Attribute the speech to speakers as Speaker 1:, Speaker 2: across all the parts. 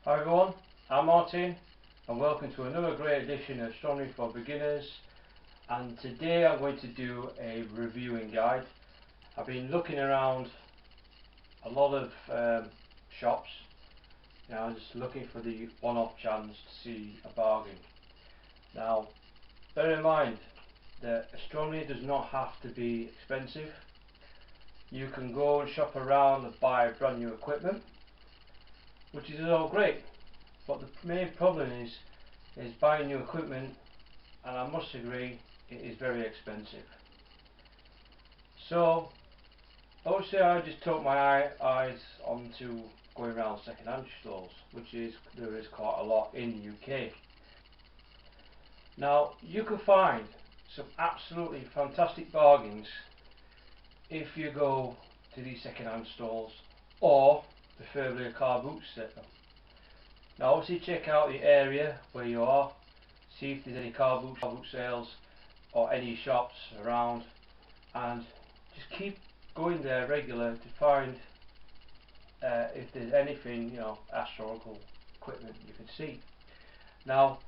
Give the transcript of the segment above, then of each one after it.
Speaker 1: Hi everyone, I'm Martin and welcome to another great edition of Astronomy for Beginners, and today I'm going to do a reviewing guide. I've been looking around a lot of shops, just looking for the one-off chance to see a bargain. Now bear in mind that astronomy does not have to be expensive. You can go and shop around and buy brand new equipment, which is all great, but the main problem is buying new equipment, and I must agree it is very expensive. So obviously I just took my eyes onto going around second-hand stores, there is quite a lot in the UK. Now you can find some absolutely fantastic bargains if you go to these second-hand stores, or preferably a car boot setter. Now obviously check out the area where you are, see if there's any car boot sales or any shops around, and just keep going there regular to find if there's anything, astronomical equipment you can see. Now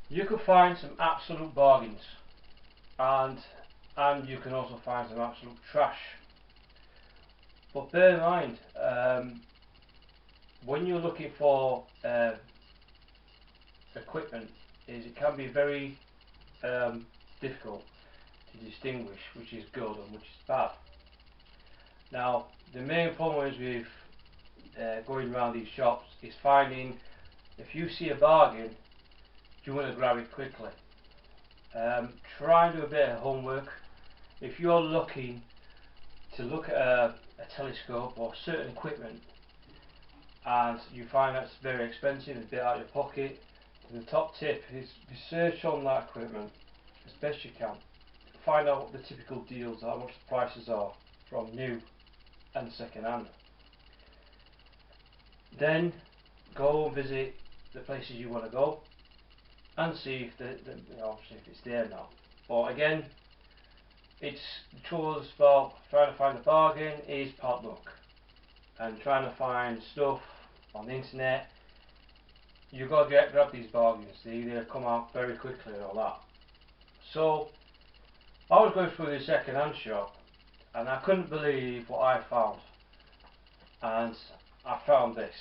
Speaker 1: you can find some absolute bargains, and you can also find some absolute trash. But bear in mind, when you're looking for equipment, it can be very difficult to distinguish which is good and which is bad. Now the main problem is with going around these shops is finding, if you see a bargain, you want to grab it quickly. Try and do a bit of homework. If you're looking to look at a telescope or certain equipment and you find that's very expensive, a bit out of your pocket, the top tip is research on that equipment as best you can. Find out what the typical deals are, how much the prices are from new and second hand. Then go and visit the places you want to go and see if obviously if it's there now. But again, the trouble about trying to find a bargain is part luck, and trying to find stuff on the internet. You've got to grab these bargains. They come out very quickly and all that. So I was going through the second-hand shop and I couldn't believe what I found, and I found this.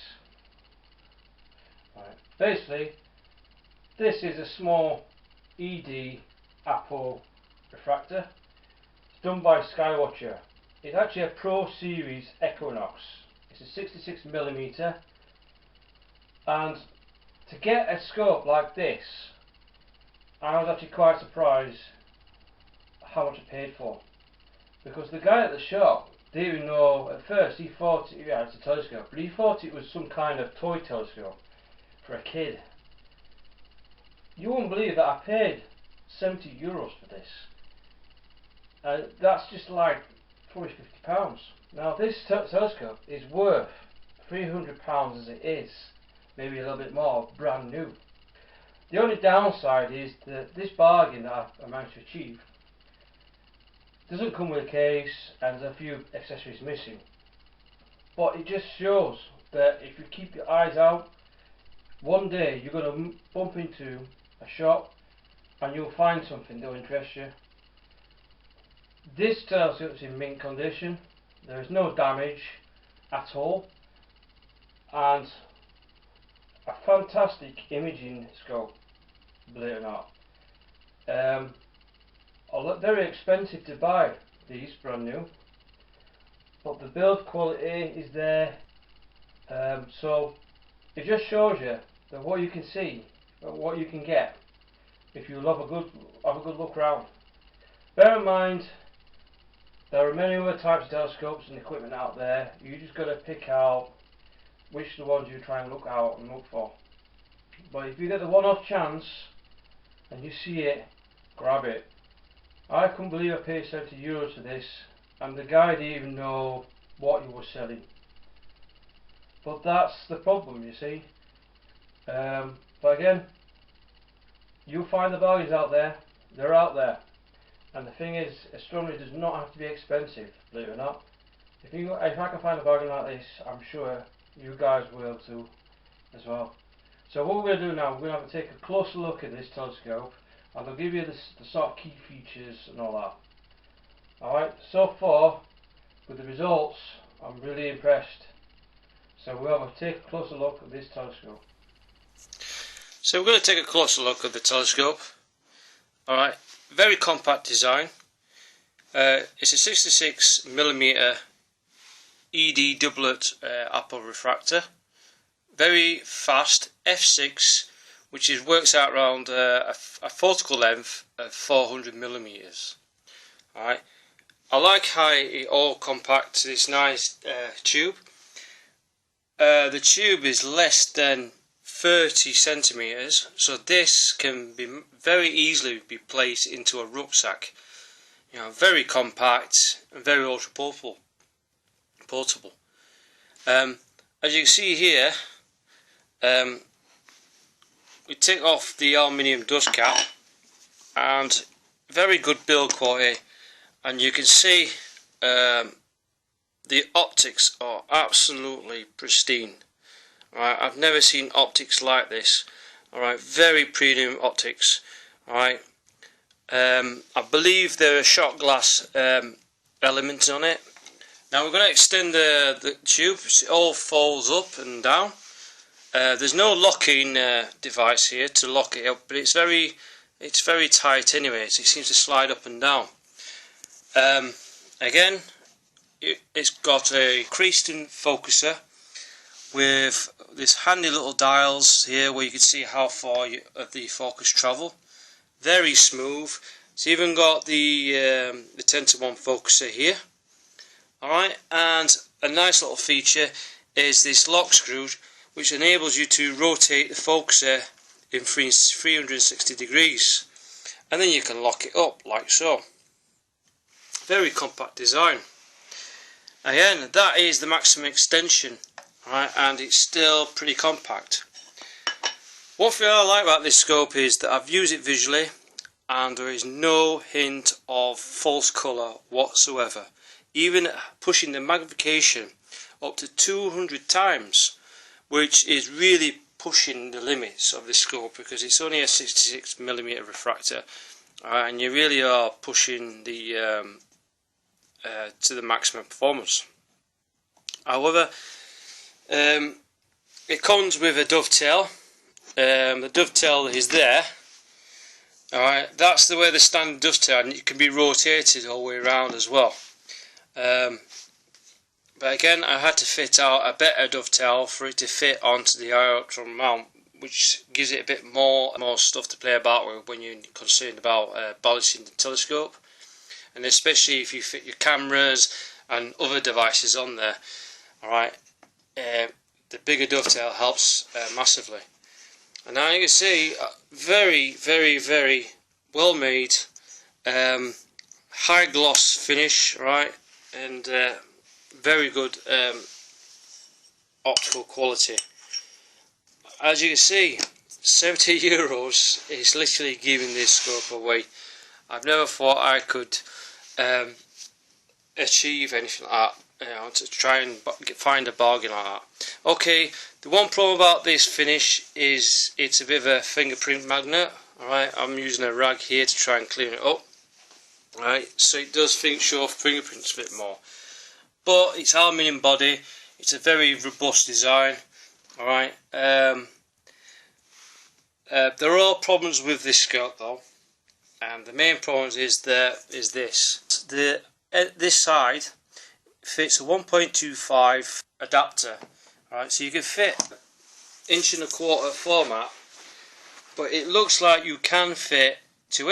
Speaker 1: Right. Basically, this is a small ED Apple refractor. It's done by Skywatcher. It's actually a Pro Series Eqiunox. It's a 66mm, and to get a scope like this, I was actually quite surprised how much I paid for, because the guy at the shop didn't even know. At first he thought it's a telescope, but he thought it was some kind of toy telescope for a kid. You won't believe that I paid €70 for this. That's just like probably £50. Now this telescope is worth £300 as it is, maybe a little bit more, brand new. The only downside is that this bargain that I managed to achieve doesn't come with a case and there's a few accessories missing. But it just shows that if you keep your eyes out, one day you're going to bump into a shop and you'll find something that will interest you. This telescope is in mint condition. There is no damage at all, and a fantastic imaging scope, believe it or not. Very expensive to buy these brand new, but the build quality is there. So it just shows you that what you can see, what you can get if you have a good look around. Bear in mind, there are many other types of telescopes and equipment out there. You just got to pick out which are the ones you try and look out and look for. But if you get the one-off chance and you see it, grab it. I couldn't believe I paid €70 for this, and the guy didn't even know what he was selling. But that's the problem, you see. But again, you'll find the bargains out there. They're out there. And the thing is, astronomy does not have to be expensive, believe it or not. If I can find a bargain like this, I'm sure you guys will too. as well. So what we're going to do now, we're going to have to take a closer look at this telescope, and I'll give you the sort of key features and all that. Alright, so far with the results I'm really impressed. So we'll have to take a closer look at this telescope.
Speaker 2: So we're going to take a closer look at the telescope. Alright, very compact design. It's a 66mm ED doublet Apple refractor. Very fast, f6, which works out around a focal length of 400mm. Alright, I like how it all compacts this nice tube. The tube is less than 30 centimeters, so this can be very easily be placed into a rucksack. You know, very compact and very ultra portable. As you can see here, we take off the aluminium dust cap, and very good build quality, and you can see the optics are absolutely pristine. Alright, I've never seen optics like this. Alright, very premium optics. Alright, I believe there are shot glass elements on it. Now we're going to extend the tube. It all folds up and down. There's no locking device here to lock it up, but it's very tight anyway, so it seems to slide up and down. Again, it's got a Pristine focuser with this handy little dials here where you can see how far the focus travel. Very smooth. It's even got the 10:1 focuser here. Alright, and a nice little feature is this lock screw, which enables you to rotate the focuser in 360 degrees, and then you can lock it up like so. Very compact design. Again, that is the maximum extension, right, and it's still pretty compact. One thing I like about this scope is that I've used it visually, and there is no hint of false colour whatsoever. Even pushing the magnification up to 200 times, which is really pushing the limits of this scope, because it's only a 66mm refractor, and you really are pushing the to the maximum performance. However, it comes with a dovetail. The dovetail is there. Alright, that's the way the standard dovetail, and it can be rotated all the way around as well. But again, I had to fit out a better dovetail for it to fit onto the electron mount, which gives it a bit more stuff to play about with when you're concerned about balancing the telescope, and especially if you fit your cameras and other devices on there. Alright, the bigger dovetail helps massively. And now you can see very well made, high gloss finish, right, and very good optical quality. As you can see, €70 is literally giving this scope away. I've never thought I could achieve anything like that, you know, to try and find a bargain like that. Okay, the one problem about this finish is it's a bit of a fingerprint magnet. Alright, I'm using a rag here to try and clean it up. Alright, so it does show off fingerprints a bit more. But it's aluminium body, it's a very robust design. Alright, there are problems with this scope though, and the main problem is this. This side fits a 1.25 adapter. Alright, so you can fit 1.25" format, but it looks like you can fit 2"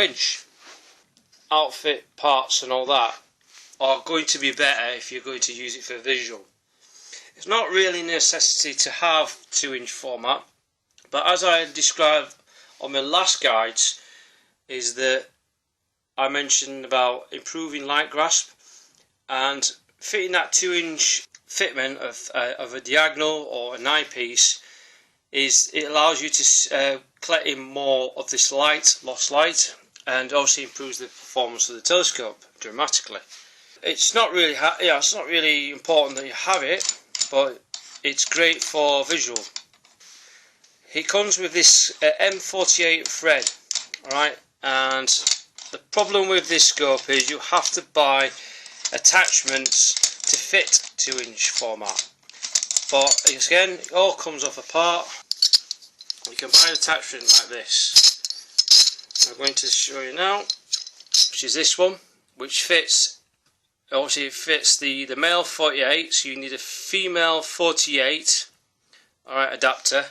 Speaker 2: outfit parts and all that are going to be better if you're going to use it for visual. It's not really a necessity to have 2" format, but as I described on my last guides, is that I mentioned about improving light grasp, and fitting that 2" fitment of a diagonal or an eyepiece it allows you to collect in more of this lost light, and also improves the performance of the telescope dramatically. It's not really it's not really important that you have it, but it's great for visual. it comes with this M48 thread, alright, and the problem with this scope is you have to buy attachments to fit 2-inch format, but again it all comes off a part. You can buy an attachment like this. I'm going to show you now, which is this one, which fits, obviously it fits the male 48, so you need a female 48, alright, adapter,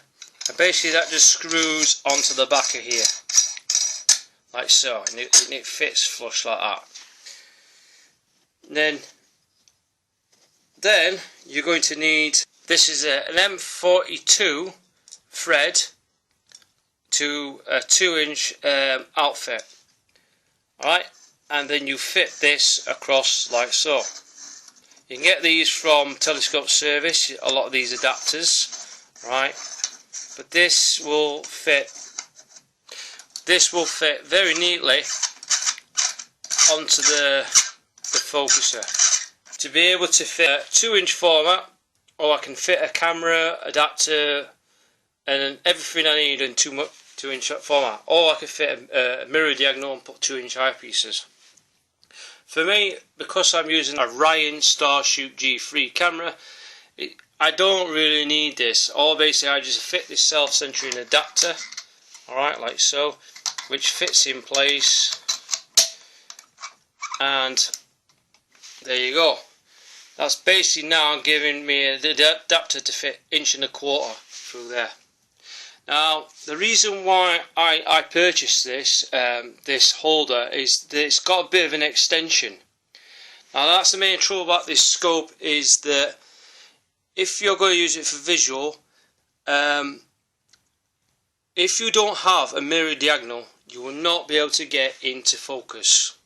Speaker 2: and basically that just screws onto the back of here, like so, and it fits flush like that. Then you're going to need, this is an M42 thread to a 2-inch outfit, alright, and then you fit this across like so. You can get these from Telescope Service, a lot of these adapters, right, but this will fit very neatly onto the focuser. To be able to fit a 2-inch format, or I can fit a camera, adapter, and everything I need in 2-inch format, or I can fit a mirror diagonal and put 2-inch eyepieces. For me, because I'm using a Ryan Starshoot G3 camera, I don't really need this. Or basically I just fit this self-centering adapter, alright, like so, which fits in place, and there you go. That's basically now giving me the adapter to fit 1.25 inches through there. Now, the reason why I purchased this this holder is that it's got a bit of an extension. Now, that's the main trouble about this scope, is that if you're going to use it for visual, if you don't have a mirror diagonal, you will not be able to get into focus.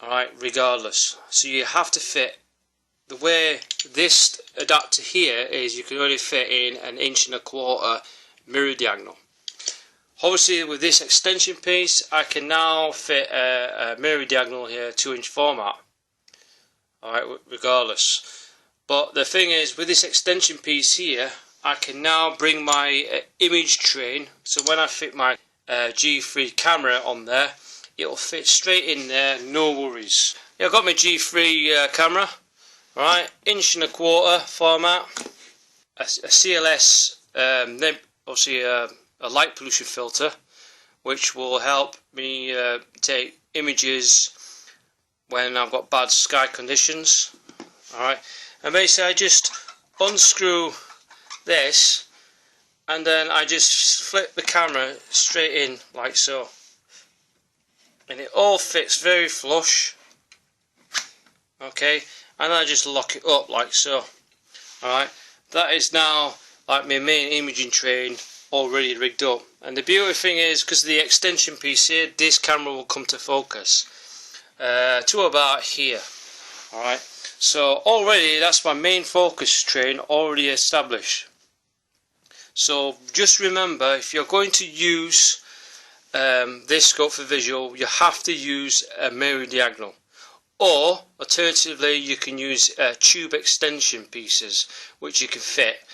Speaker 2: Alright, regardless. So you have to fit, the way this adapter here is, you can only fit in 1.25 inches mirror diagonal. Obviously with this extension piece I can now fit a mirror diagonal here, 2-inch format, alright, regardless. But the thing is, with this extension piece here, I can now bring my image train, so when I fit my G3 camera on there, it'll fit straight in there, no worries. Yeah, I've got my G3 camera, right, 1.25 inch format, a CLS, obviously a light pollution filter, which will help me take images when I've got bad sky conditions. Alright, and basically I just unscrew this, and then I just flip the camera straight in like so, and it all fits very flush. Okay, and I just lock it up like so. Alright, that is now like my main imaging train already rigged up. And the beauty thing is, because of the extension piece here, this camera will come to focus to about here. Alright, so already that's my main focus train already established. So just remember, if you're going to use this scope for visual, you have to use a mirror diagonal, or alternatively you can use tube extension pieces which you can fit.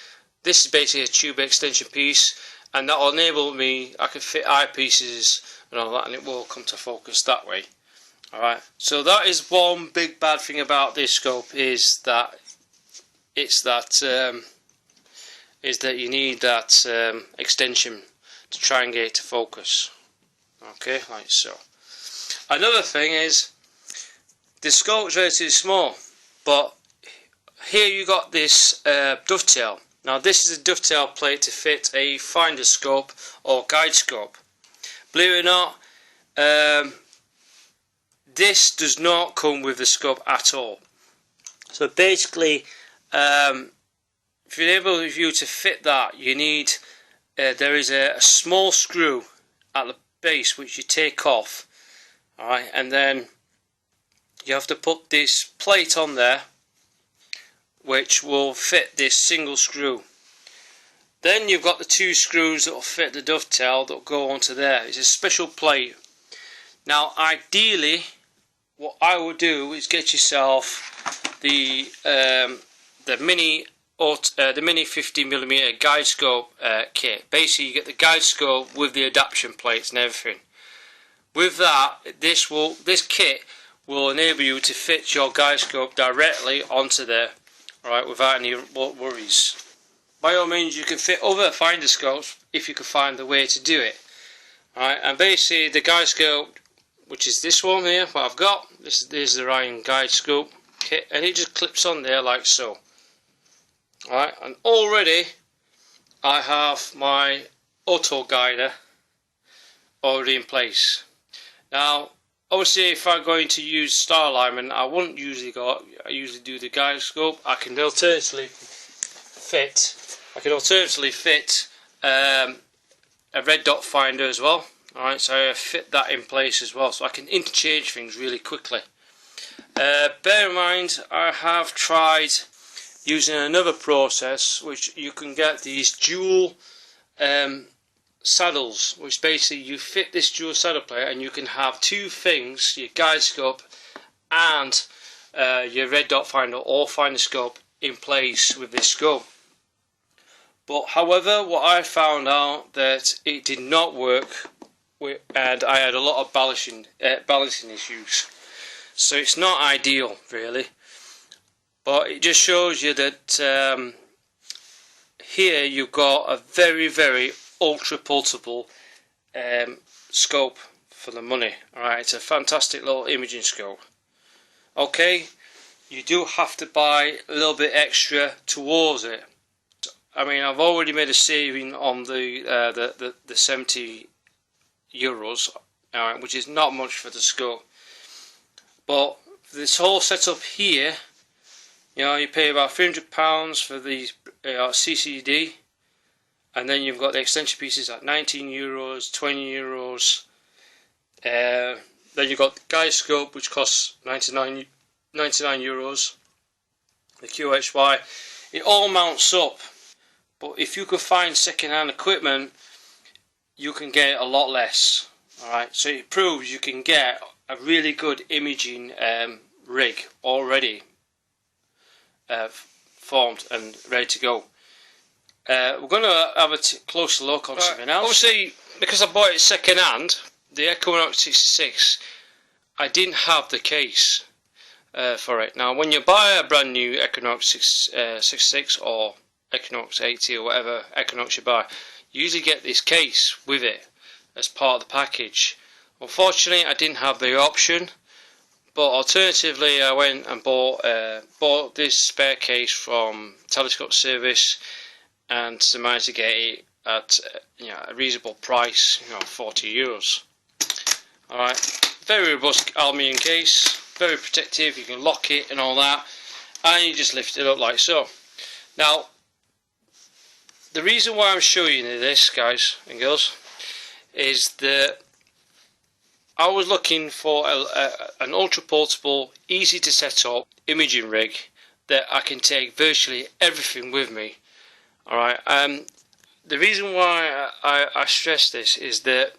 Speaker 2: This is basically a tube extension piece, and that will enable me, I can fit eyepieces and all that, and it will come to focus that way. Alright, so that is one big bad thing about this scope, is that you need that extension to try and get it to focus. Okay, like so. Another thing is, the scope is relatively small, but here you got this dovetail. Now this is a dovetail plate to fit a finder scope or guide scope. Believe it or not, this does not come with the scope at all. So basically, if you're able to fit that, you need, there is a small screw at the base which you take off, alright, and then you have to put this plate on there which will fit this single screw. Then you've got the 2 screws that will fit the dovetail that will go onto there. It's a special plate. Now ideally what I would do is get yourself the mini the mini 50mm guide scope kit. Basically, you get the guide scope with the adaptation plates and everything. With that, this kit will enable you to fit your guide scope directly onto there, right, without any worries. By all means, you can fit other finder scopes if you can find the way to do it. Right, and basically the guide scope, which is this one here, what I've got, this is the Ryan guide scope kit, and it just clips on there like so. Alright, and already I have my auto guider already in place. Now, obviously, if I'm going to use star alignment, I wouldn't usually I usually do the guide scope. I can alternatively fit a red dot finder as well. Alright, so I fit that in place as well, so I can interchange things really quickly. Bear in mind, I have tried using another process, which you can get these dual saddles, which basically you fit this dual saddle plate and you can have two things, your guide scope and your red dot finder or finder scope in place with this scope. But however, what I found out that it did not work and I had a lot of balancing issues, so it's not ideal really. But it just shows you that here you've got a very ultra portable scope for the money. Alright, it's a fantastic little imaging scope. Okay, you do have to buy a little bit extra towards it. I mean, I've already made a saving on the 70 euros, alright, which is not much for the scope. But this whole setup here, you know, you pay about £300 for the CCD, and then you've got the extension pieces at 19 euros, 20 euros. Then you've got the guide scope, which costs 99 euros. The QHY, it all mounts up. But if you could find second-hand equipment, you can get a lot less. Alright, so it proves you can get a really good imaging rig already formed and ready to go. We're going to have a closer look on something else. Obviously, because I bought it second hand, the Eqiunox 66, I didn't have the case for it. Now, when you buy a brand new Eqiunox 66 or Eqiunox 80 or whatever Eqiunox you buy, you usually get this case with it as part of the package. Unfortunately, I didn't have the option, but alternatively I went and bought this spare case from Telescope Service, and managed to get it at a reasonable price, 40 euros. Alright, very robust aluminium case, very protective, you can lock it and all that, and you just lift it up like so. Now, the reason why I'm showing you this, guys and girls, is that I was looking for an ultra portable, easy to set up imaging rig that I can take virtually everything with me. Alright, the reason why I stress this is that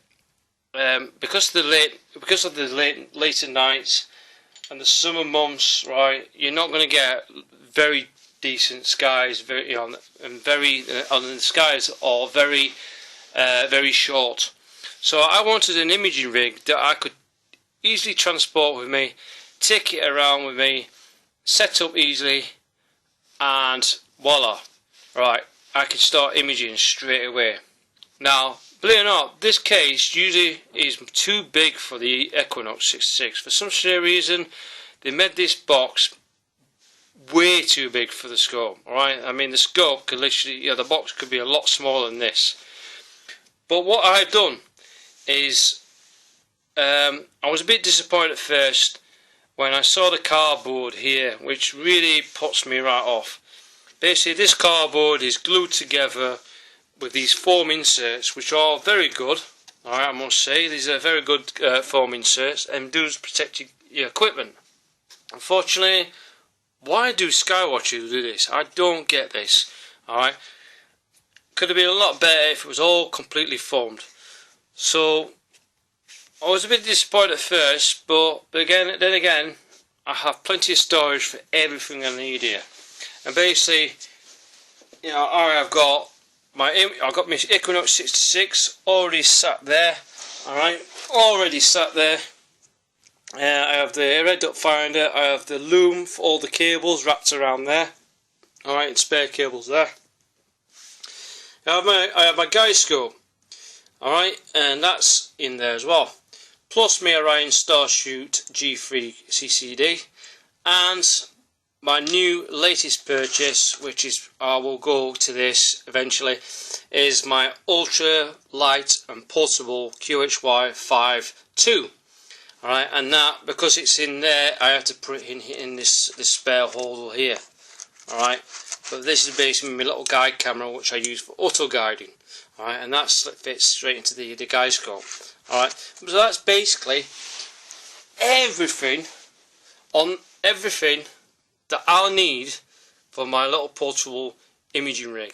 Speaker 2: because of the later nights and the summer months, right, you're not going to get very decent skies, and the skies are very short. So I wanted an imaging rig that I could easily transport with me, take it around with me, set up easily, and voila, right, I can start imaging straight away. Now, believe it or not, this case usually is too big for the Eqiunox 66. For some strange reason, they made this box way too big for the scope. Alright, I mean the scope could literally, the box could be a lot smaller than this. But what I've done is, I was a bit disappointed at first when I saw the cardboard here, which really puts me right off. Basically, this cardboard is glued together with these foam inserts, which are very good. Alright, I must say, these are very good foam inserts and do protect your equipment. Unfortunately, why do Skywatcher do this? I don't get this. Alright, could have been a lot better if it was all completely foamed. So I was a bit disappointed at first, but then again, I have plenty of storage for everything I need here. And basically, you know, I've got my Eqiunox 66 already sat there. Alright, already sat there. I have the red dot finder, I have the loom for all the cables wrapped around there. Alright, and spare cables there. I have my guide scope. Alright, and that's in there as well. Plus my Orion Starshoot G3 CCD. And my new latest purchase, which is, I will go to this eventually, is my ultra light and portable QHY 5.2. Alright, and that, because it's in there, I have to put it in this spare holder here. Alright, but this is basically my little guide camera, which I use for auto guiding. Alright, and that fits straight into the guide scope. Alright, so that's basically everything that I'll need for my little portable imaging rig.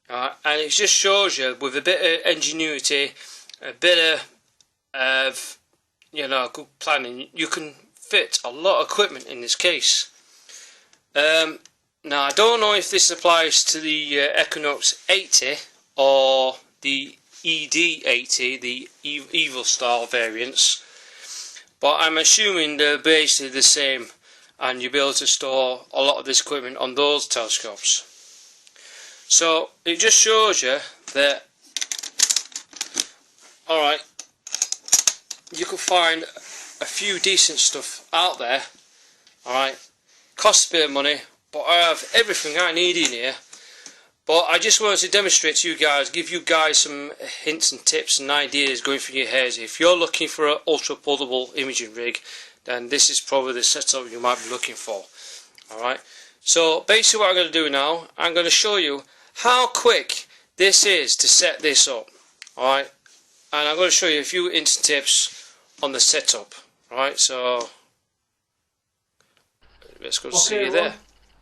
Speaker 2: And it just shows you, with a bit of ingenuity, a bit of you know, good planning, you can fit a lot of equipment in this case. Now I don't know if this applies to the Eqiunox 80 or the ED80, the Evil style variants, but I'm assuming they're basically the same, and you'll be able to store a lot of this equipment on those telescopes. So it just shows you that, alright, you can find a few decent stuff out there. Alright, costs a bit of money, but I have everything I need in here. But I just wanted to demonstrate to you guys, give you guys some hints and tips and ideas going through your heads. If you're looking for an ultra portable imaging rig, then this is probably the setup you might be looking for. Alright, so basically what I'm going to do now, I'm going to show you how quick this is to set this up. Alright, and I'm going to show you a few instant tips on the setup. Right, so let's go see you there.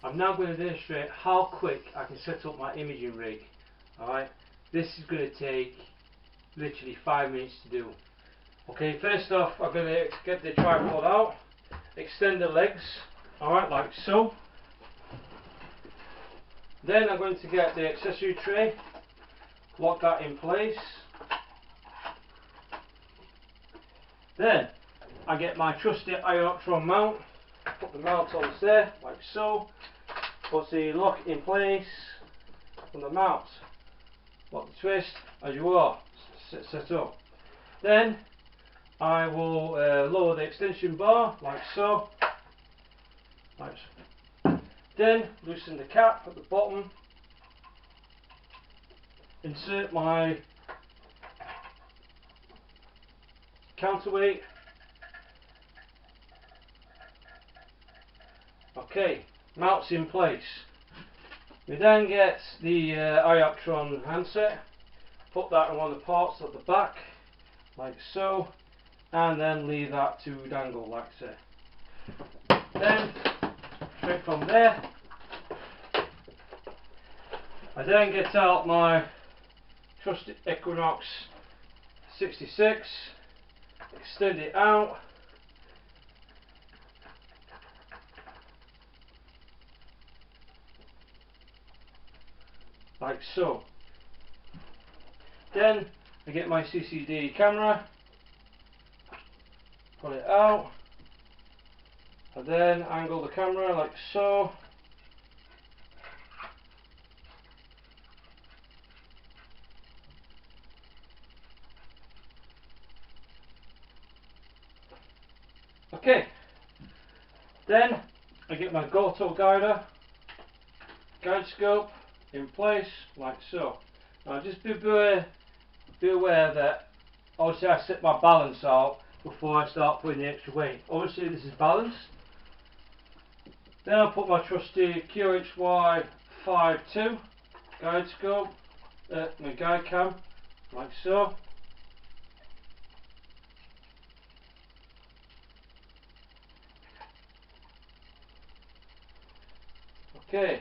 Speaker 1: I'm now going to demonstrate how quick I can set up my imaging rig. Alright, this is going to take literally 5 minutes to do. Okay, first off, I'm going to get the tripod out, extend the legs, alright, like so. Then I'm going to get the accessory tray, lock that in place. Then I get my trusty Iontron mount, put the mount on there, like so. Put the lock in place on the mount. Lock the twist as you are set up. Then I will lower the extension bar, like so. Like so. Then loosen the cap at the bottom. Insert my counterweight. Okay, mounts in place. We then get the Iontron handset, put that on one of the parts at the back, like so, and then leave that to dangle, like so. Then, straight from there, I then get out my trusty Eqiunox 66, extend it out, like so. Then I get my CCD camera, pull it out, and then angle the camera like so. Okay, then I get my GoTo guide scope in place like so. Now just be aware that obviously I set my balance out before I start putting the extra weight. Obviously this is balanced. Then I'll put my trusty QHY 5.2 guide scope, my guide cam, like so. Okay,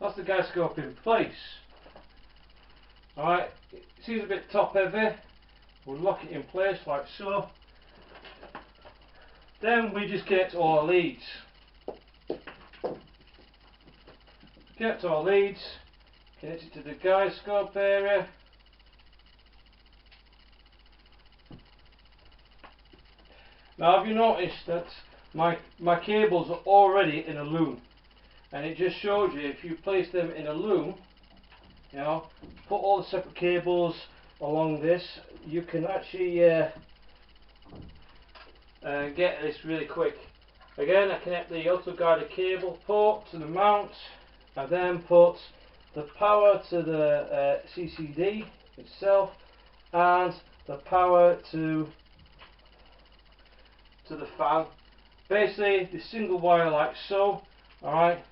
Speaker 1: that's the guide scope in place. Alright, it seems a bit top heavy. We'll lock it in place like so. Then we just get all our leads. connect all leads, connect it to the guide scope area. Now have you noticed that my cables are already in a loom, and it just shows you if you place them in a loom, you know, put all the separate cables along this, you can actually get this really quick. Again, I connect the auto guided cable port to the mount. I then put the power to the CCD itself and the power to the fan. Basically, the single wire like so. Alright,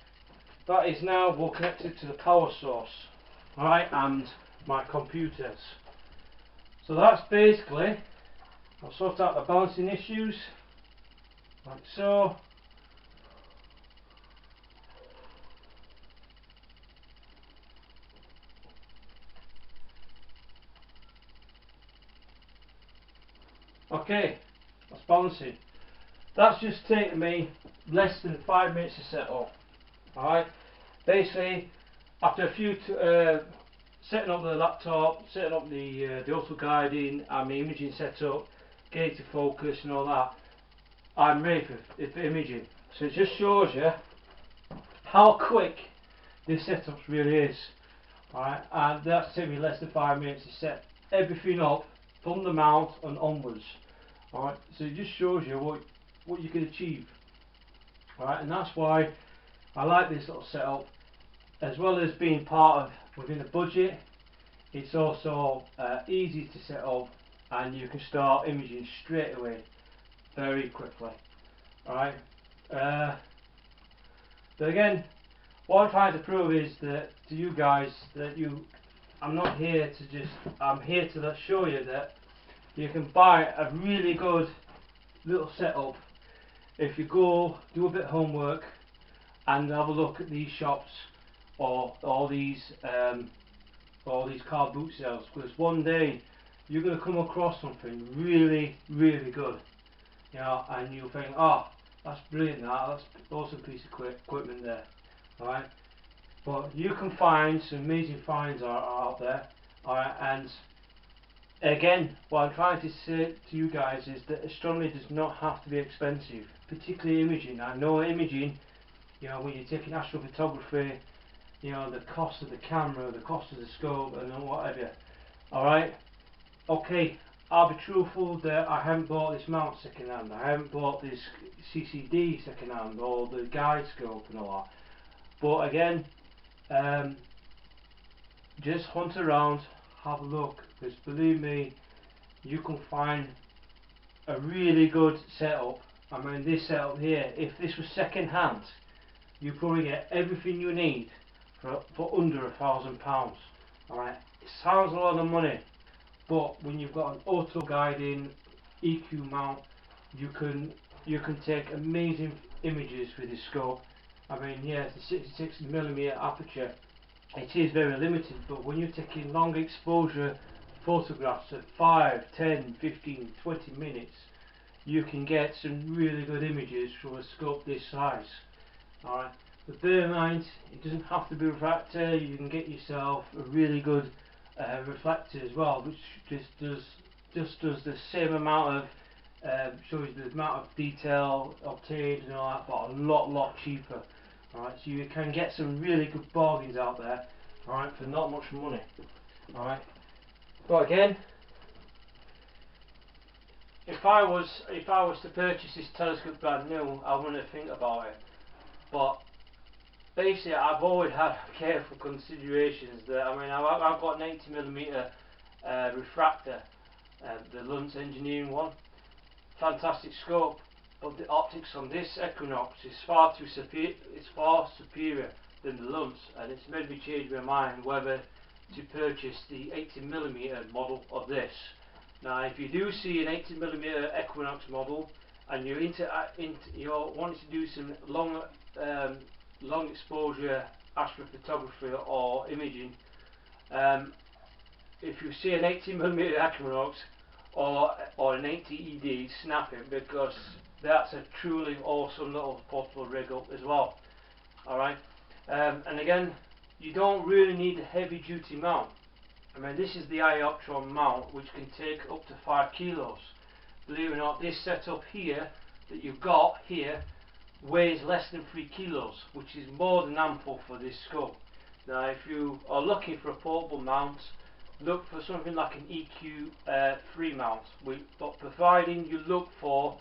Speaker 1: that is now well connected to the power source. Alright, and my computers. So that's basically, I'll sort out the balancing issues like so. Okay, that's balancing. That's just taken me less than 5 minutes to set up. Alright, basically after a few setting up the laptop, setting up the auto guiding and the imaging setup, getting to focus and all that, I'm ready for imaging. So it just shows you how quick this setup really is. Alright, and that's taken me less than 5 minutes to set everything up from the mount and onwards. Alright, so it just shows you what you can achieve. Alright, and that's why I like this little setup. As well as being part of within a budget, it's also easy to set up, and you can start imaging straight away very quickly. Alright, but again, what I'm trying to prove is that to you guys that I'm not here to just, I'm here to show you that you can buy a really good little setup if you go do a bit of homework and have a look at these shops or all these car boot sales, because one day you're going to come across something really good, you know, and you'll think, oh, that's brilliant, that's awesome piece of equipment there. Alright, but you can find some amazing finds out there. Alright, and again, what I'm trying to say to you guys is that astronomy does not have to be expensive, particularly imaging. I know imaging, you know, when you're taking astrophotography, you know, the cost of the camera, the cost of the scope and whatever. Alright, okay, I'll be truthful that I haven't bought this mount second hand, I haven't bought this CCD second hand or the guide scope and all that. But again, just hunt around, have a look, because believe me, you can find a really good setup. I mean, this setup here, if this was second hand, you probably get everything you need for under £1,000. Alright, it sounds a lot of money, but when you've got an auto guiding EQ mount, you can take amazing images with this scope. I mean, yeah, it's a 66mm aperture. It is very limited, but when you're taking long exposure photographs at 5, 10, 15, 20 minutes, you can get some really good images from a scope this size. Alright, but bear in mind, it doesn't have to be a refractor. You can get yourself a really good reflector as well, which just does the same amount of shows the amount of detail obtained and all that, but a lot cheaper. Alright, so you can get some really good bargains out there, alright, for not much money. Alright, but again, if I was to purchase this telescope brand new, I wouldn't think about it. But basically, I've always had careful considerations. That I mean, I've got an 80mm refractor, the Luntz Engineering one, fantastic scope. But the optics on this Eqiunox is far superior than the Luntz, and it's made me change my mind whether to purchase the 80mm model of this. Now, if you do see an 80mm Eqiunox model and you're you're wanting to do some long exposure astrophotography or imaging, if you see an 80mm Eqiunox or an 80ED, snap it, because that's a truly awesome little portable rig up as well. Alright, And again, you don't really need a heavy duty mount. I mean, this is the Eqiupment mount, which can take up to 5 kilos. Believe it or not, this setup here that you've got here weighs less than 3 kilos, which is more than ample for this scope. Now, if you are looking for a portable mount, look for something like an EQ3 mount, but providing you look for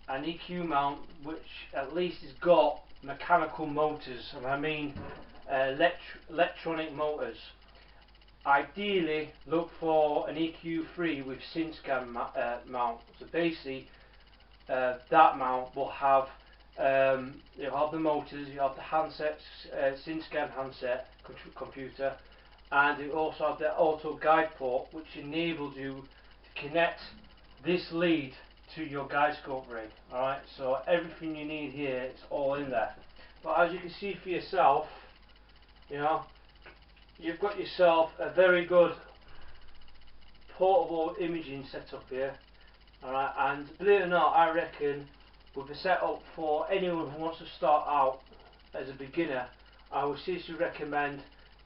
Speaker 1: an EQ mount which at least has got mechanical motors, and I mean electronic motors. Ideally, look for an EQ3 with SynScan mount. So basically, that mount will have you'll have the motors, you have the handsets, SynScan handset computer, and you also have the auto guide port, which enables you to connect this lead to your guide scope rig. Alright, so everything you need here is all in there. But as you can see for yourself, you know, you've got yourself a very good portable imaging setup here. Alright, and believe it or not, I reckon with a setup for anyone who wants to start out as a beginner, I would seriously recommend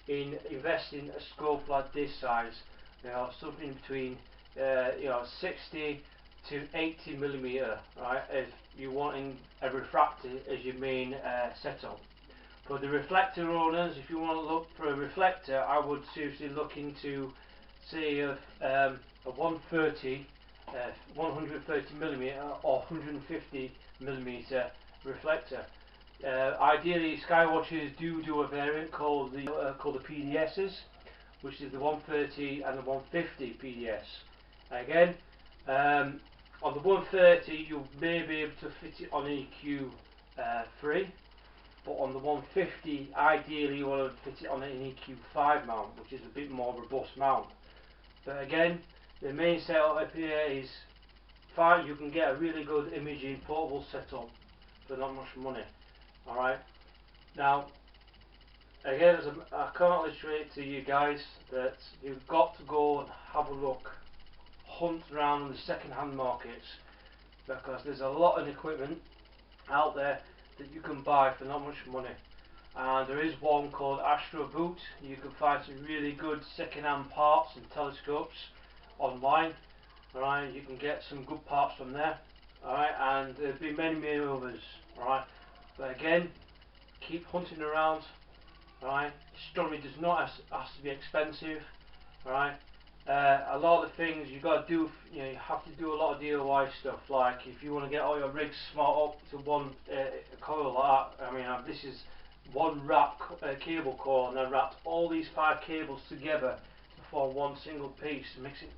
Speaker 1: in investing a scope like this size. You know, something between 60 to 80 millimeter. Right, if you're wanting a refractor as your main setup. For the reflector owners, if you want to look for a reflector, I would seriously look into, say, a 130 millimeter or 150 millimeter reflector. Ideally, Skywatchers do a variant called the PDSs, which is the 130 and the 150 PDS. Again, on the 130 you may be able to fit it on EQ3, but on the 150 ideally you want to fit it on an EQ5 mount, which is a bit more robust mount. But again, the main setup up here is fine. You can get a really good imaging portable setup for not much money. Alright, now again, I can't illustrate to you guys that you've got to go and have a look, hunt around in the second-hand markets, because there's a lot of equipment out there that you can buy for not much money. And there is one called Astronomy. You can find some really good second-hand parts and telescopes online. Alright, you can get some good parts from there. Alright, and there'll be many others. Alright, but again, keep hunting around. Alright, astronomy does not has to be expensive. Alright, a lot of the things you got to do, you have to do a lot of DIY stuff. Like if you want to get all your rigs smart up to one coil like that. I mean, this is one wrap cable coil, and I wrapped all these 5 cables together to form one single piece. It makes it,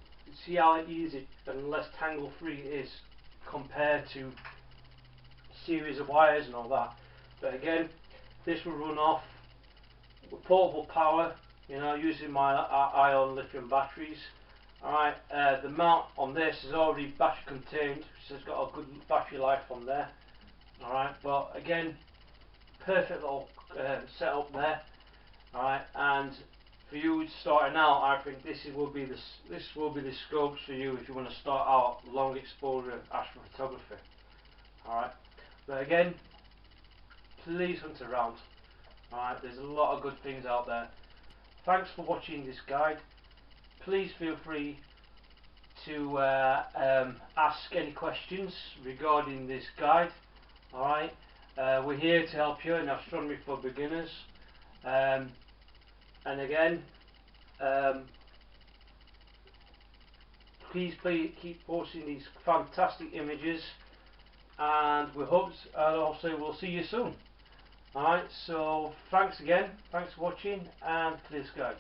Speaker 1: see how easy and less tangle free it is compared to series of wires and all that. But again, this will run off with portable power, you know, using my ion lithium batteries. Alright, the mount on this is already battery contained, so it's got a good battery life on there. Alright, but again, perfect little setup there. Alright, and for you starting out, I think this will be the scopes for you if you want to start out long exposure astrophotography. Alright, but again, please hunt around. Alright, there's a lot of good things out there. Thanks for watching this guide. Please feel free to ask any questions regarding this guide. Alright, we're here to help you in astronomy for beginners. And again, please keep posting these fantastic images, and we hope, and also we'll see you soon. Alright, so thanks again, thanks for watching, and clear skies.